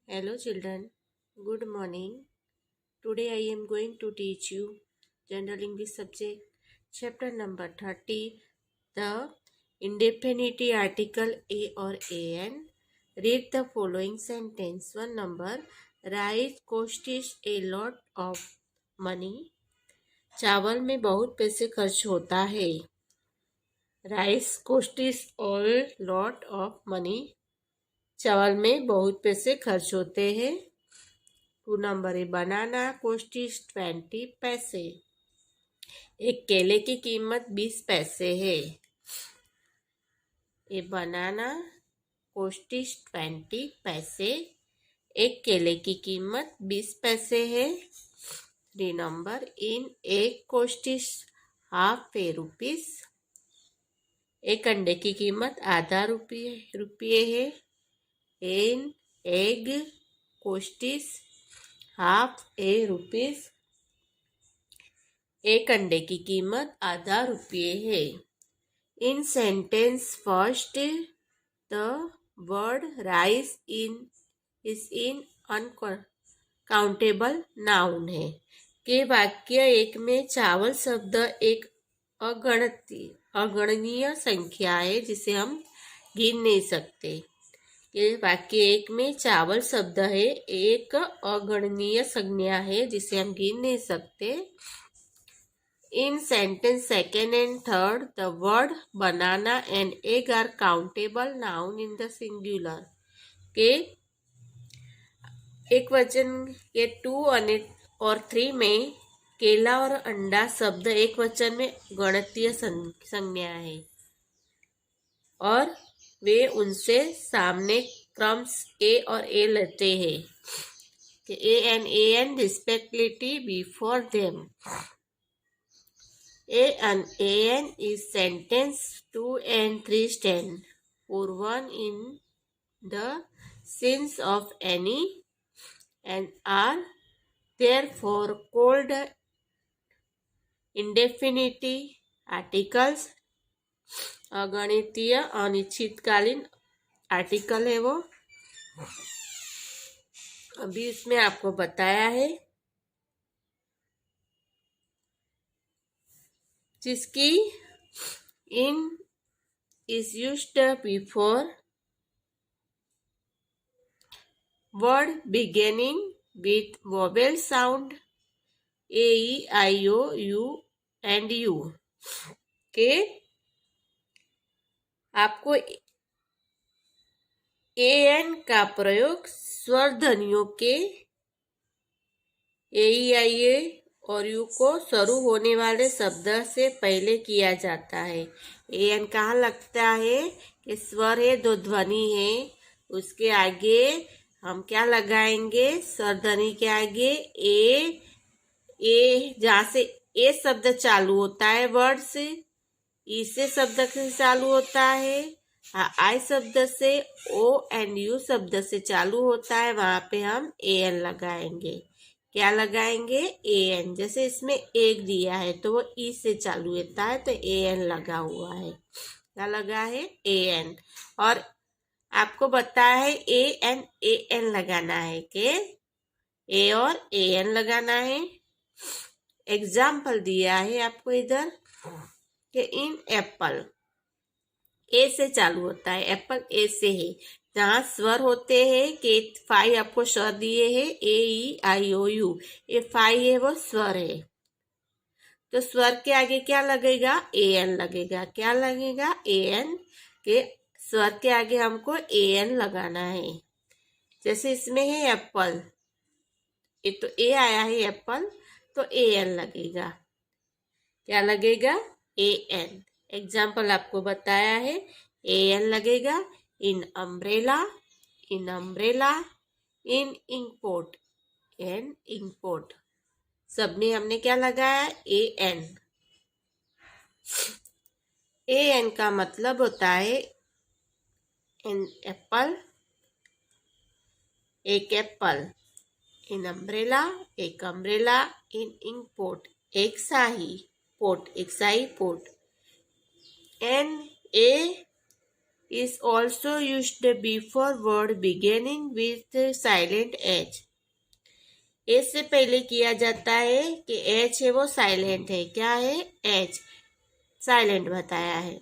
Hello children, good morning. Today I am going to teach you General English subject chapter number 30, the indefinite article a or an. Read the following sentence. One number, rice costs a lot of money. चावल में बहुत पैसे खर्च होता है. Rice costs a lot of money. चावल में बहुत पैसे खर्च होते हैं. 2 नंबर है, बनाना कोस्टिस 20 पैसे. एक केले की कीमत 20 पैसे है. ये बनाना कोस्टिस 20 पैसे. एक केले की कीमत 20 पैसे है. 3 नंबर, इन एक कोस्टिस हाफ ए रुपीस. एक अंडे की कीमत आधा रुपये है. An egg costs half a rupees. एक अंडे की कीमत आधा रुपये है. In sentence first the word rice is an uncountable noun है. के वाक्य एक में चावल शब्द एक अगणनीय संख्या है जिसे हम गिन नहीं सकते. के वाक्य एक में चावल शब्द है एक अगणनीय संज्ञा है जिसे हम गिन नहीं सकते. In sentence second and third, the word banana and egg are countable noun in the singular. के एक वचन के 2 और 3 में केला और अंडा शब्द एक वचन में गणतीय संज्ञा है और वे उनसे सामने क्रम ए और ए लेते हैं. A and a an respectively before them. A and an is sentence 2 and 3 stand for one in the sense of any and are therefore called indefinite articles. अगणितीय अनिश्चितकालीन आर्टिकल है वो. अभी इसमें आपको बताया है जिसकी in is used before word beginning with vowel sound a, e, I, o, u and u. के आपको ए एन का प्रयोग स्वर ध्वनियों के ए, ई, आई, ए और यू को शुरू होने वाले शब्द से पहले किया जाता है. ए एन कहाँ लगता है कि स्वर है, दो ध्वनि है, उसके आगे हम क्या लगाएंगे, स्वर ध्वनि के आगे ए जहाँ से ए शब्द चालू होता है वर्ड से, ई से शब्द से चालू होता है, आई शब्द से, ओ एंड यू शब्द से चालू होता है, वहां पे हम ए एन लगाएंगे. क्या लगाएंगे, ए एन. जैसे इसमें एक दिया है तो वो ई से चालू होता है तो ए एन लगा हुआ है. क्या लगा है, ए एन. और आपको बताया है ए एन लगाना है कि ए और ए एन लगाना है. एग्जाम्पल दिया है आपको इधर कि इन एप्पल ए से चालू होता है, एप्पल ए से है. जहाँ स्वर होते हैं के 5 आपको स्वर दिए हैं ए, ई, आई, ओ, यू. ये 5 है वो स्वर है तो स्वर के आगे क्या लगेगा, ए एन लगेगा. क्या लगेगा, ए एन. के स्वर के आगे हमको ए एन लगाना है. जैसे इसमें है एप्पल, ये तो ए आया है एप्पल तो ए एन लगेगा. क्या लगेगा, ए एन. एग्जाम्पल आपको बताया है ए एन लगेगा. इन umbrella, in umbrella. An इंकपोर्ट, N इंकपोर्ट. सब में हमने क्या लगाया, ए एन. ए एन का मतलब होता है इन एप्पल, एक एप्पल. इन अम्ब्रेला, एक अम्ब्रेला. इन इंकपोर्ट, एक शाही पोट, एक शाही pot. An a is also used before word beginning with silent H. A से पहले किया जाता है कि एच है वो साइलेंट है। क्या है? एच साइलेंट बताया है।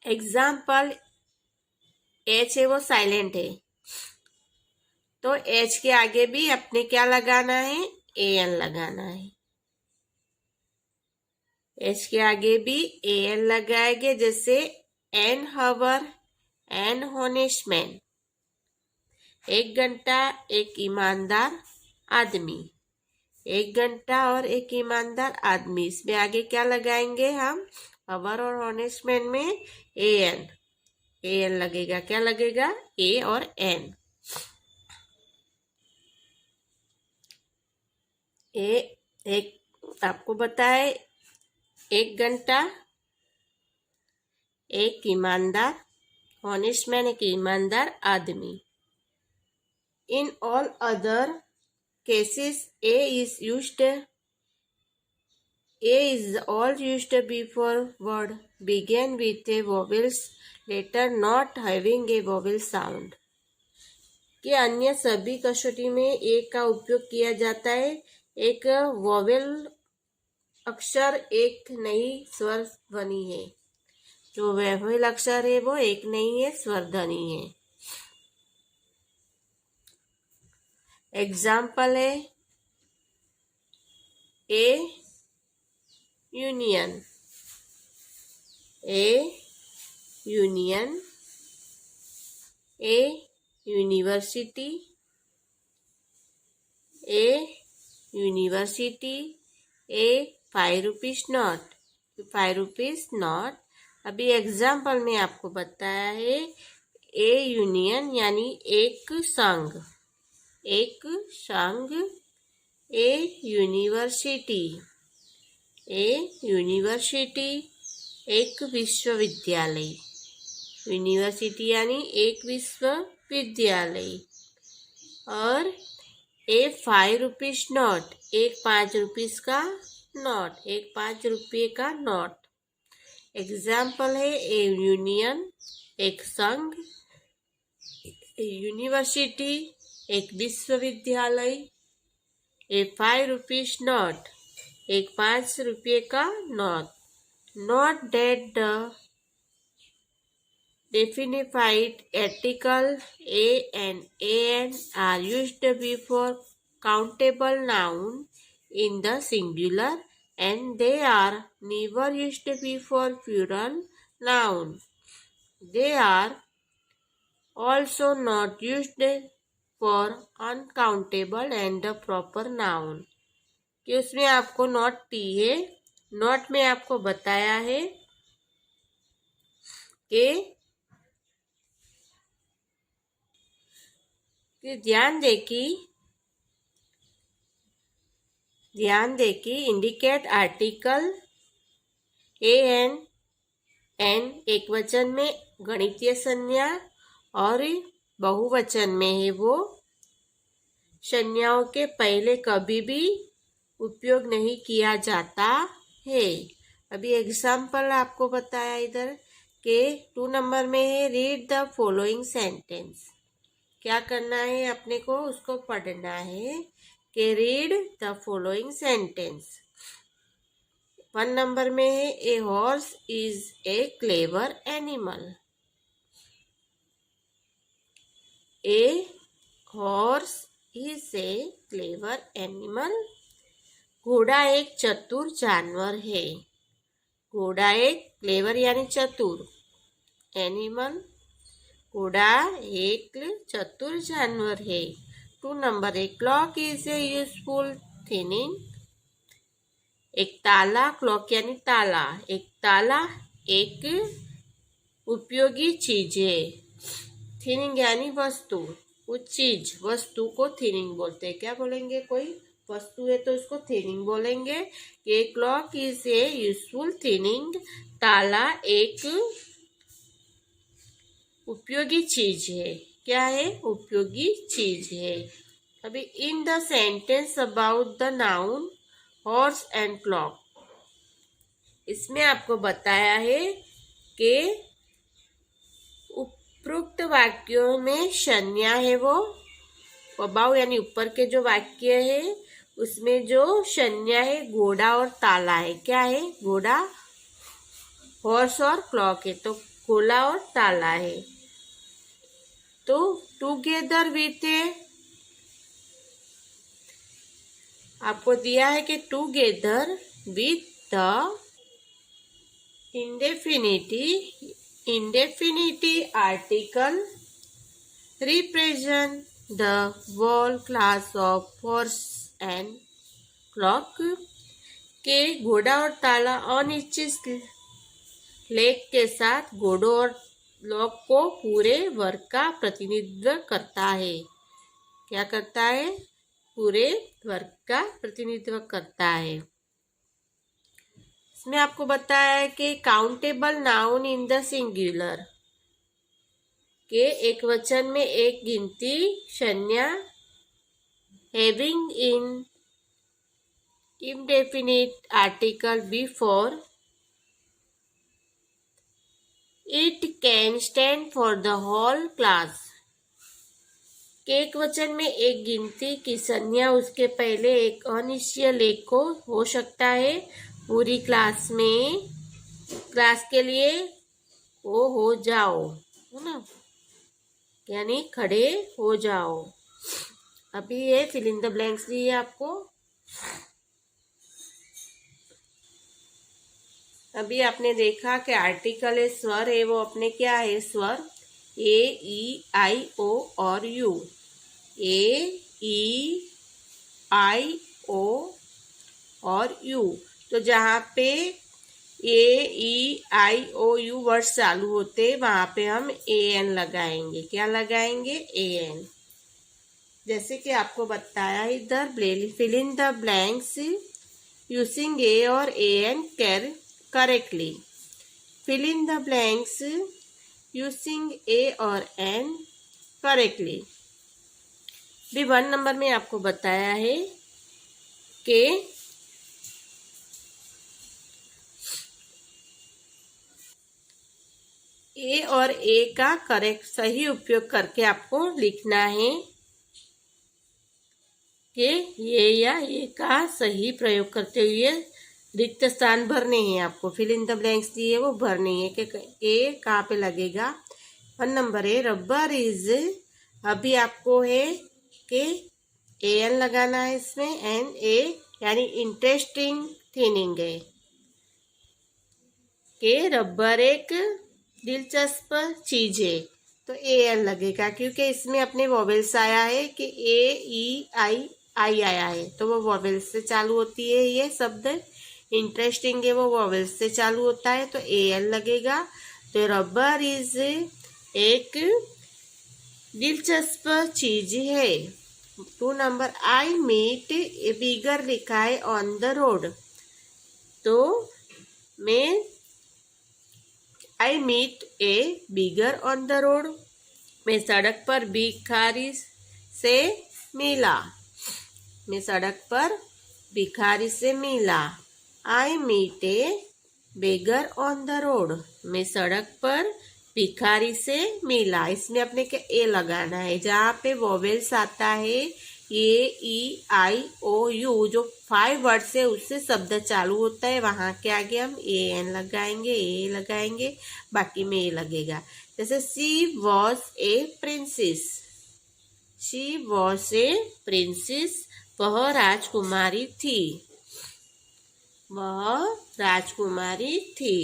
एग्जाम्पल, एच है वो साइलेंट है, तो एच के आगे भी अपने क्या लगाना है? ए एन लगाना है। एच के आगे भी ए एन लगाएंगे, जैसे एन हवर, एन हॉनेस्ट मैन, 1 घंटा, एक ईमानदार आदमी। 1 घंटा और एक ईमानदार आदमी, इसमें आगे क्या लगाएंगे हम? हवर और हॉनेस्ट मैन में ए एन, ए एन लगेगा। क्या लगेगा? ए और एन। एक आपको बताए, 1 घंटा, एक ईमानदार, हॉनेस्ट मैन एक ईमानदार आदमी। In all other cases A is all used before word begin with a vowels letter not having a vowel sound। कि अन्य सभी कसौटी में ए का उपयोग किया जाता है, एक वोवेल अक्षर, एक नई स्वर ध्वनि है। जो वोवेल अक्षर है वो एक नहीं है, स्वर ध्वनि है। एग्जाम्पल है A union, A union, A university, A university, A 5 rupees note, 5 rupees note. अभी एग्जाम्पल में आपको बताया है ए यूनियन यानी एक संघ, एक संघ, ए यूनिवर्सिटी, ए यूनिवर्सिटी एक विश्वविद्यालय, यूनिवर्सिटी यानी एक विश्वविद्यालय। और ए 5 रुपीज नोट, एक 5 रुपीज का नोट, एक 5 रुपये का नोट। एग्जाम्पल है ए यूनियन एक संघ, यूनिवर्सिटी एक विश्वविद्यालय, ए 5 रुपीज नोट एक 5 रुपये का note. Note that the definite article a and an are used before countable noun in the singular and they are never used before plural noun. They are also not used for uncountable and the proper noun। कि उसमें आपको note T है, note में आपको बताया है कि ध्यान दे कि इंडिकेट आर्टिकल ए एन एक वचन में गणितीय संज्ञा और बहुवचन में है वो संज्ञाओं के पहले कभी भी उपयोग नहीं किया जाता है। अभी एग्जाम्पल आपको बताया इधर के 2 नंबर में है रीड द फॉलोइंग सेंटेंस। क्या करना है अपने को? उसको पढ़ना है कि read the following sentence. 1 number में है a horse is a clever animal, a horse is a clever animal. घोड़ा एक चतुर जानवर है, घोड़ा एक क्लेवर यानी चतुर, एनिमल घोड़ा एक चतुर जानवर है। 2 नंबर है clock is a useful thing, एक ताला, क्लॉक यानी ताला, एक ताला एक उपयोगी चीज है। थिंग यानी वस्तु, कुछ चीज, वस्तु को थिंग बोलते हैं। क्या बोलेंगे? कोई वस्तु है तो उसको थिंग बोलेंगे। ये clock is a useful thing, ताला एक उपयोगी चीज है। क्या है? उपयोगी चीज है। अभी in the sentence about the noun horse and clock, इसमें आपको बताया है कि उपरोक्त वाक्यों में संज्ञा है वो अबाउ यानी ऊपर के जो वाक्य है उसमें जो संज्ञा है घोड़ा और ताला है। क्या है? घोड़ा, हॉर्स और क्लॉक है, तो घोड़ा और ताला है। तो टुगेदर विथ है, आपको दिया है कि together with the indefinite article represent the whole class of horse and clock. के घोड़ा और ताला अनिश्चित लेख के साथ घोड़ों और क्लॉक को पूरे वर्ग का प्रतिनिधित्व करता है। क्या करता है? पूरे वर्ग का प्रतिनिधित्व करता है। इसमें आपको बताया है कि countable noun in the singular के एक वचन में एक गिनती संज्ञा having in indefinite article before it can stand for the whole class। के एक वचन में एक गिनती की संज्ञा उसके पहले एक अनिश्चय लेख को हो सकता है पूरी क्लास में, क्लास के लिए वो हो जाओ, है ना, यानी खड़े हो जाओ। अभी ये फिल इन द ब्लैंक्स दिए आपको। अभी आपने देखा कि आर्टिकल है, स्वर है, वो अपने क्या है? स्वर ए, ई, आई, ओ और यू। ए, ई, आई, ओ और यू। तो जहाँ पे ए, ई, आई, ओ, यू वर्ड चालू होते वहां पे हम ए एन लगाएंगे। क्या लगाएंगे? A an. जैसे कि आपको बताया इधर, fill in the blanks using a और a an correctly. Fill in the blanks using a और एन करेक्टली। भी 1 नंबर में आपको बताया है कि ए और ए का करेक्ट सही उपयोग करके आपको लिखना है कि ये या ये का सही प्रयोग करते हुए रिक्त स्थान भरने हैं। आपको फिल इन द ब्लैंक्स दिए वो भरने हैं कि ए कहाँ पे लगेगा। 1 नंबर है रबर इज, अभी आपको है कि ए एन लगाना है इसमें, एन ए यानी इंटरेस्टिंग थिंग है कि रबर एक दिलचस्प चीज है, तो ए एन लगेगा क्योंकि इसमें अपने वॉवेल्स आया है कि ए, ई, आई आया है, तो वो वॉवेल्स से चालू होती है। ये शब्द इंटरेस्टिंग है वो वॉवेल्स से चालू होता है, तो ए एन लगेगा। तो रबर इज एक दिलचस्प चीज है। 2 नंबर, आई मीट ए बिगर लिखा है ऑन द रोड, तो मैं I meet a bigger on the road, मैं सड़क पर भिखारी से मिला, मैं सड़क पर भिखारी से मिला। I meet a beggar on the road, मैं सड़क पर भिखारी से मिला। इसमें अपने के ए लगाना है। जहाँ पे वॉवेल्स आता है ए, ई, आई, ओ, यू, जो 5 वर्ड से उससे शब्द चालू होता है वहां के आगे हम ए एन लगाएंगे, ए लगाएंगे, बाकी में ए लगेगा। जैसे she was a princess, she was a princess, वह राजकुमारी थी, वह राजकुमारी थी।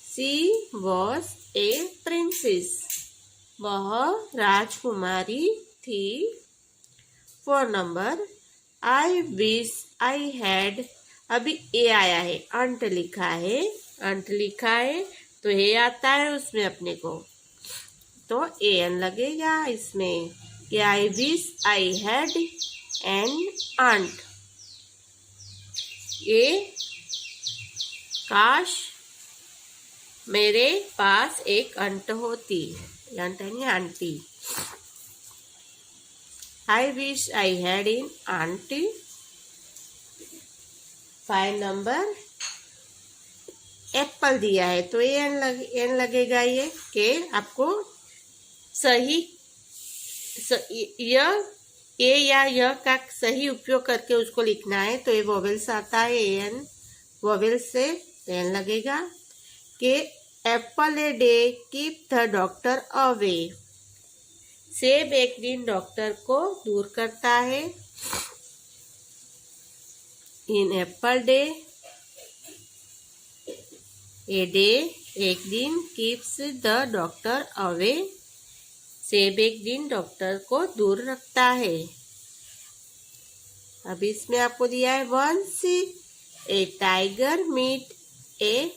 शी वॉज ए प्रिंसेस, वह राजकुमारी थी। 4 number, I wish I had, अभी ए आया है, अंट लिखा है, अंट लिखा है तो ए आता है उसमें अपने को, तो ए एन लगेगा इसमें कि I wish I had an aunt, ये काश मेरे पास एक अंट होती, अंट यानी aunty. I wish I had an aunty. 5 number, apple दिया है तो एन लगेगा ये कि आपको सही ए या य का सही उपयोग करके उसको लिखना है। तो ये वोवेल्स आता है एन, वोवेल्स से एन लगेगा। कि Apple a day keep the doctor away, सेब एक दिन डॉक्टर को दूर करता है। An Apple day, a day एक दिन, कीप्स द डॉक्टर अवे, सेब एक दिन डॉक्टर को दूर रखता है। अब इसमें आपको दिया है once a tiger meet a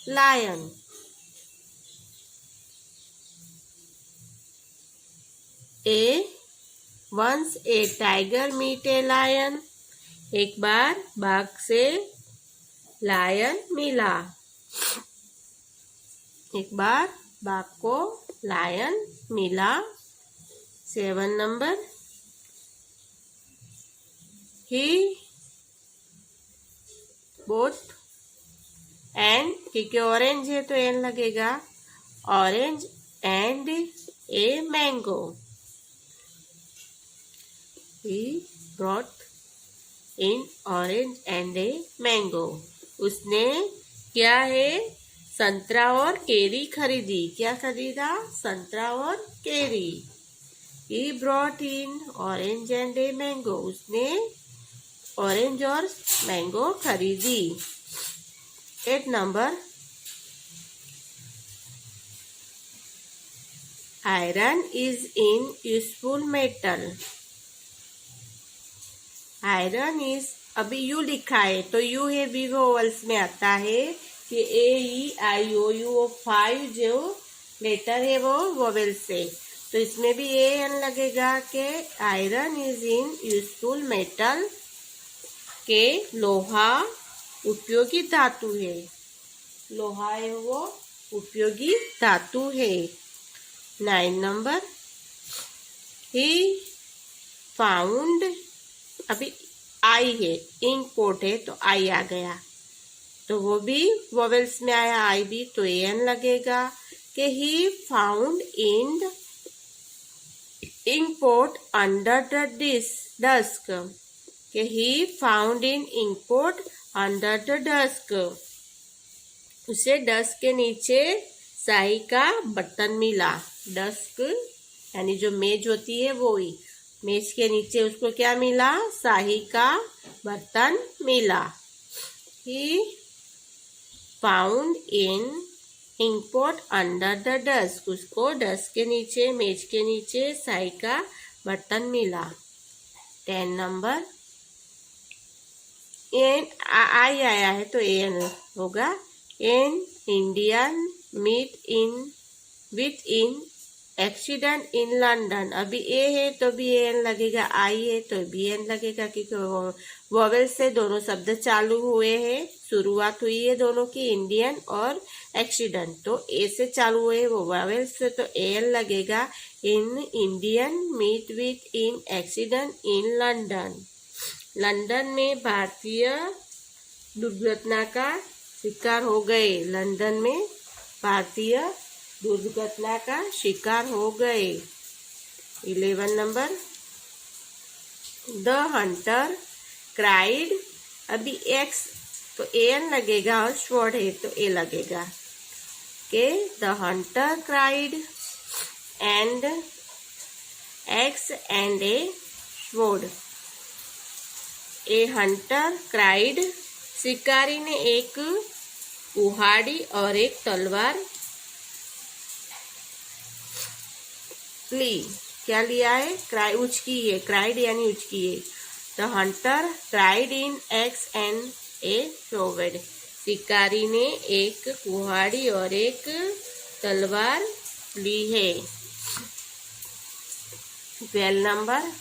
lion, once a tiger meet a lion, एक बार बाघ से लायन मिला, एक बार बाघ को लायन मिला। 7 नंबर, ही बोट एंड, क्योंकि ऑरेंज है तो एन लगेगा, orange and a mango, he brought an orange and a mango, उसने क्या है, संतरा और केरी खरीदी। क्या खरीदा, संतरा और केरी। He brought an orange and a mango, उसने ऑरेंज और मैंगो खरीदी। 8 number, iron is an useful metal, iron is, अभी यू लिखा है तो यू है बी वोवेल्स में आता है कि ए ई आई ओ यू 5 जो लेटर है वो वोवेल्स से, तो इसमें भी ए एन लगेगा कि iron is an useful metal, के लोहा उपयोगी धातु है, लोहा है वो उपयोगी धातु है। 9 नंबर, ही फाउंड, अभी आई है, इंक पोर्ट है तो आई आ गया, तो वो भी वोवेल्स में आया, आई भी, तो एन लगेगा। कि he found an inkpot under the desk, कि he found an inkpot under the desk, उसे डस्क के नीचे स्याही का बर्तन मिला। डस्क यानी जो मेज होती है वो ही, मेज के नीचे उसको क्या मिला, स्याही का बर्तन मिला। He found an ink pot under the desk, उसको डस्क के नीचे, मेज के नीचे स्याही का बर्तन मिला। 10 नंबर, एन आई आया है तो एन होगा। An Indian meet an with an accident in London, अभी ए है तो भी एन लगेगा, आई है तो भी एन लगेगा, क्योंकि वोवेल से दोनों शब्द चालू हुए हैं, शुरुआत हुई है दोनों की, इंडियन और एक्सीडेंट, तो ए से चालू हुए वो वोवेल से, तो एन लगेगा। An Indian meet with an accident in London, London में भारतीय दुर्घटना का शिकार हो गए, लंदन में भारतीय दुर्घटना का शिकार हो गए। 11 नंबर, द हंटर क्राइड, अभी एक्स तो एन लगेगा और स्वॉर्ड है तो ए लगेगा, के the Hunter cried and x and A sword, A Hunter cried, शिकारी ने एक कुहाड़ी और एक तलवार ली। क्या लिया है, क्राई, उचकी है, क्राइड यानी उचकी है। The Hunter cried in x and A sword, शिकारी ने एक कुहाड़ी और एक तलवार ली है। 12 number,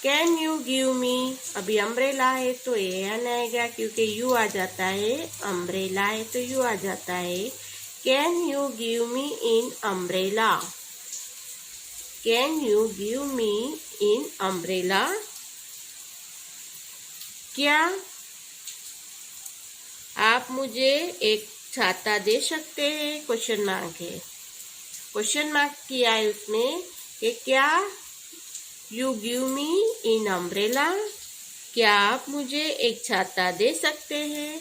can you give me, अभी अम्ब्रेला है तो ए एन आएगा, क्योंकि यू आ जाता है, अम्ब्रेला है तो यू आ जाता है। Can you give me in umbrella, can you give me in umbrella, क्या आप मुझे एक छाता दे सकते हैं, क्वेश्चन मार्क है। क्वेश्चन मार्क किया है उसमें कि क्या you give me in umbrella, क्या आप मुझे एक छाता दे सकते हैं।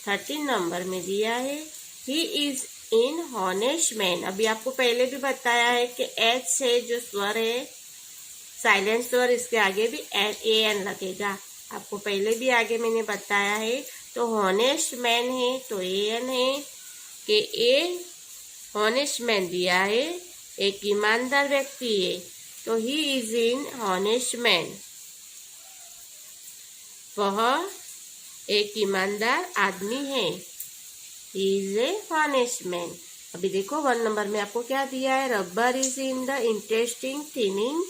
13 नंबर में दिया है he is in honest man. अभी आपको पहले भी बताया है कि एच है जो स्वर है साइलेंट स्वर, इसके आगे भी ए एन लगेगा। आपको पहले भी आगे मैंने बताया है। तो हॉनेस्ट मैन है तो ए एन है कि ए हॉनेस्ट मैन दिया है, एक ईमानदार व्यक्ति है तो ही इज इन हॉनेस्ट मैन, वह एक ईमानदार आदमी है। He is a honest man. अभी देखो 1 नंबर में आपको क्या दिया है, rubber is in the interesting thinning.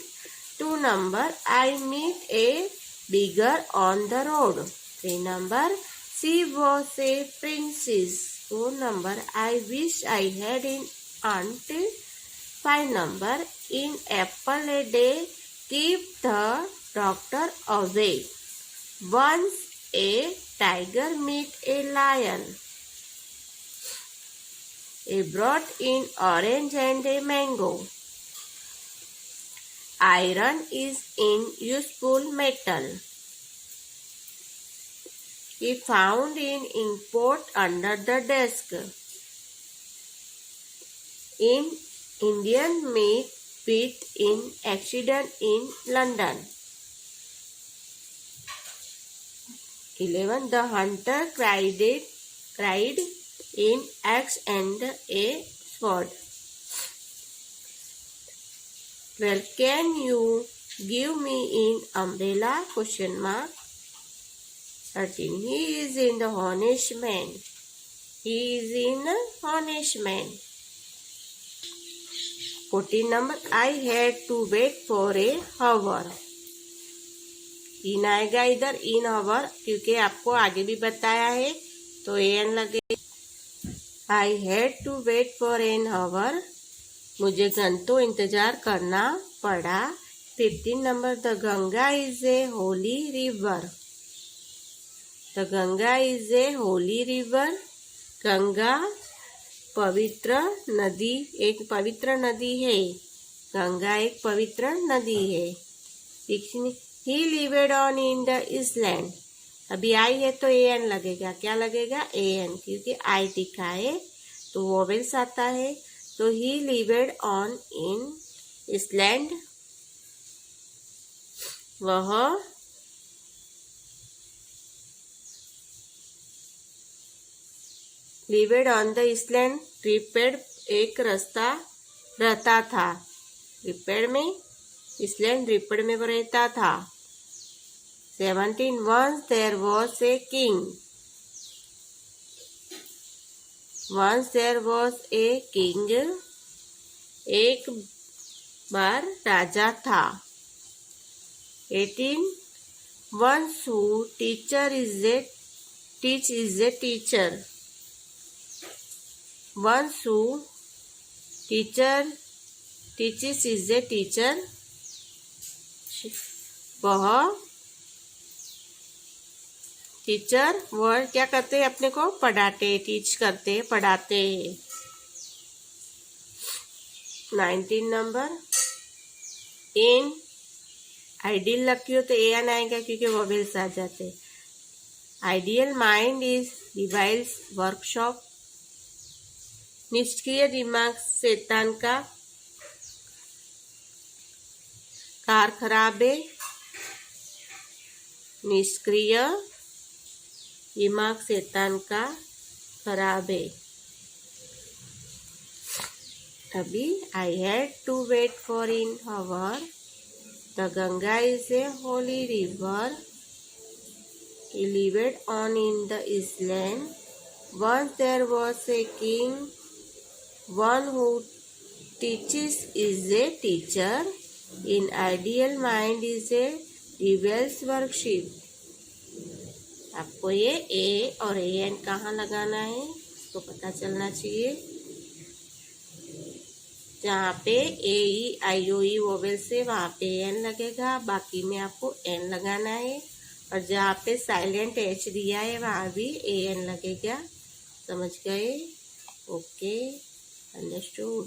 2 number I meet a bigger on the road. 3 number she was a princess. 4 number I wish I had in aunt. 5 number in apple a day keep the doctor away. Once a tiger met a lion. He brought in orange and a mango. Iron is in useful metal. He found an ink pot under the desk. In Indian meat pit in accident in London. 11 the hunter cried in axe and a sword. 12 can you give me in umbrella question mark. 13 he is in the honest man. He is in a honest man. 14 number I had to wait for a hour. इन आएगा इधर, in our, क्योंकि आपको आगे भी बताया है तो an लगे। I had to wait for an hour, मुझे घंटों इंतजार करना पड़ा। 15 number the Ganga is a holy river. The Ganga is a holy river. Ganga पवित्र नदी, एक पवित्र नदी है। गंगा एक पवित्र नदी है। ही लिवेड ऑन इन द इसलैंड। अभी आई है तो ए एन लगेगा, क्या लगेगा ए एन, क्योंकि आई दिखा है तो वोवेल्स आता है। तो ही लिवेड ऑन इन इसलैंड, वह लिवेड ऑन द इसलैंड। रिपेड एक रास्ता रहता था, रिपेड में इसलैंड रिपेड में रहता था। 17 once there was a king. Once there was a king. एक बार राजा था। 18 once who teacher is a teach is a teacher. Once who teacher teaches is a teacher. वह टीचर वर्ड क्या करते हैं, अपने को पढ़ाते, टीच करते, पढ़ाते हैं। 19 नंबर इन आइडियल लकी हो तो ए एन आएगा क्योंकि वोवेल्स आ जाते। Ideal mind is device workshop. निष्क्रिय दिमाग शैतान का कार खराब है। निष्क्रिय दिमाग शैतान का खराब है। अभी I had to wait for an hour. The Ganga is a holy river. He lived on in the island. Once there was a king. One who teaches is a teacher. In ideal mind is a devil's worship. आपको ये ए और a N कहाँ लगाना है इसको पता चलना चाहिए। जहाँ पे ए ई आई ओ ई वोवेल से वहाँ पे एन लगेगा, बाकी में आपको एन लगाना है। और जहाँ पे साइलेंट एच दिया है वहाँ भी ए एन लगेगा। समझ गए? ओके। अंडरस्टूड।